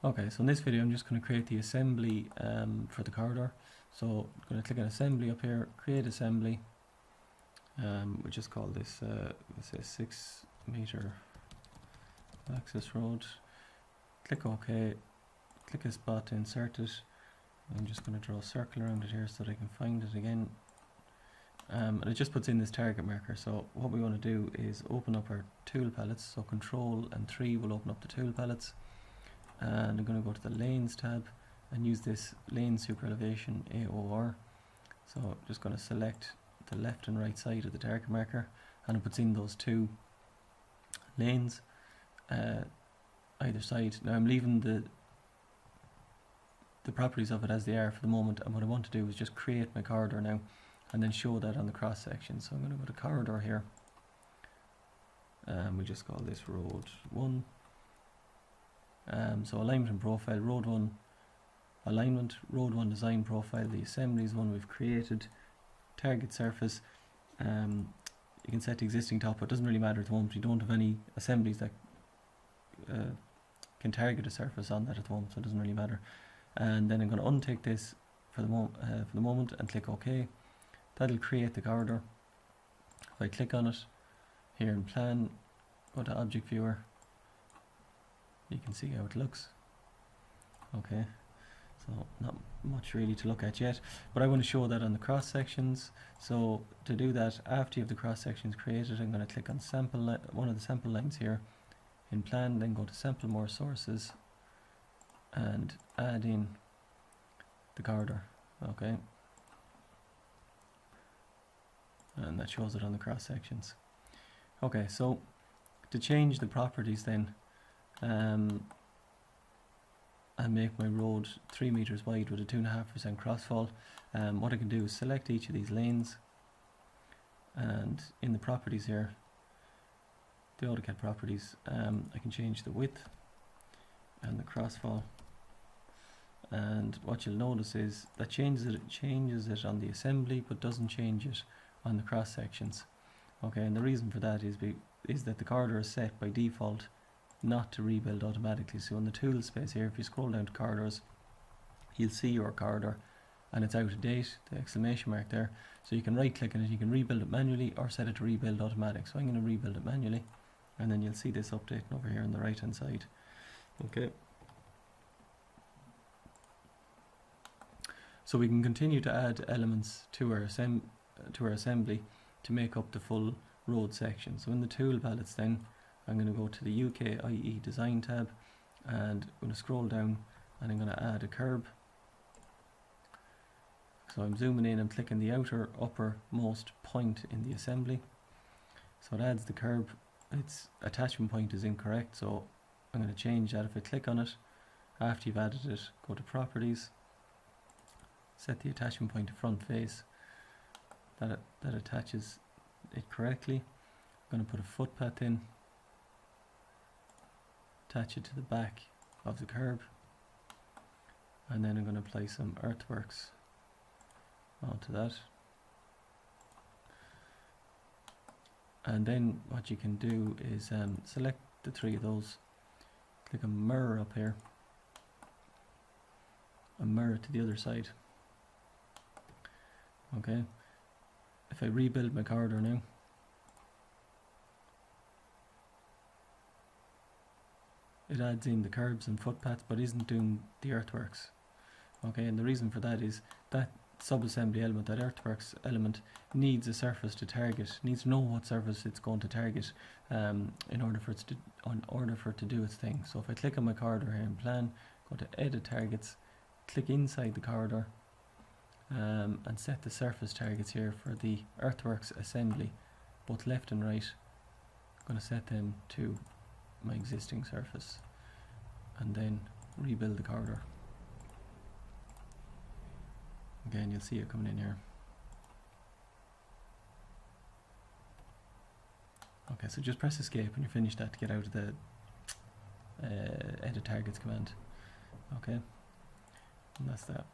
Okay, so in this video I'm just going to create the assembly for the corridor. So I'm going to click on assembly up here, create assembly. We'll just call this let's say 6 meter access road. Click OK, click a spot to insert it. I'm just going to draw a circle around it here so that I can find it again. And it just puts in this target marker. So what we want to do is open up our tool palettes. So Control and 3 will open up the tool palettes. And I'm going to go to the lanes tab and use this lane super elevation AOR. So I'm just going to select the left and right side of the target marker, and it puts in those two lanes either side. Now I'm leaving the properties of it as they are for the moment, and what I want to do is just create my corridor now and then show that on the cross section. So I'm going to go to corridor here, and we'll just call this road 1. So alignment and profile, road 1 alignment, road 1 design profile, the assembly is one we've created, target surface, you can set existing top, but it doesn't really matter at the moment. We don't have any assemblies that can target a surface on that at the moment, so it doesn't really matter. And then I'm going to untick this for the moment and click OK. That'll create the corridor. If I click on it here in plan, go to object viewer, you can see how it looks. Okay, so not much really to look at yet, but I want to show that on the cross sections. So to do that, after you have the cross sections created, I'm going to click on sample one of the sample lines here in plan, then go to sample more sources and add in the corridor. Okay, and that shows it on the cross sections. Okay, so to change the properties then, and make my road 3 meters wide with a 2.5% crossfall, what I can do is select each of these lanes, and in the properties here, the AutoCAD properties, I can change the width and the crossfall, and what you'll notice is that changes it on the assembly but doesn't change it on the cross sections. Okay, and the reason for that is that the corridor is set by default not to rebuild automatically. So in the tool space here, if you scroll down to corridors, you'll see your corridor and it's out of date, the exclamation mark there. So you can right click on it, you can rebuild it manually or set it to rebuild automatic. So I'm going to rebuild it manually, and then you'll see this updating over here on the right hand side. Okay, so we can continue to add elements to our assembly to make up the full road section. So in the tool palettes then, I'm going to go to the UKIE design tab, and I'm going to scroll down and I'm going to add a curb. So I'm zooming in, I'm clicking the outer uppermost point in the assembly. So it adds the curb. Its attachment point is incorrect, so I'm going to change that. If I click on it, after you've added it, go to properties, set the attachment point to front face. That attaches it correctly. I'm going to put a footpath in, attach it to the back of the curb, and then I'm going to apply some earthworks onto that. And then what you can do is select the 3 of those, click a mirror up here, a mirror to the other side. Okay, if I rebuild my corridor now, it adds in the curbs and footpaths but isn't doing the earthworks. Okay, and the reason for that is that sub-assembly element, that earthworks element, needs a surface to target, needs to know what surface it's going to target in order for it to do its thing. So if I click on my corridor here in plan, go to edit targets, click inside the corridor, and set the surface targets here for the earthworks assembly, both left and right. I'm going to set them to my existing surface and then rebuild the corridor. Again, you'll see it coming in here. Okay, so just press escape when you finish that to get out of the edit targets command. Okay, and that's that.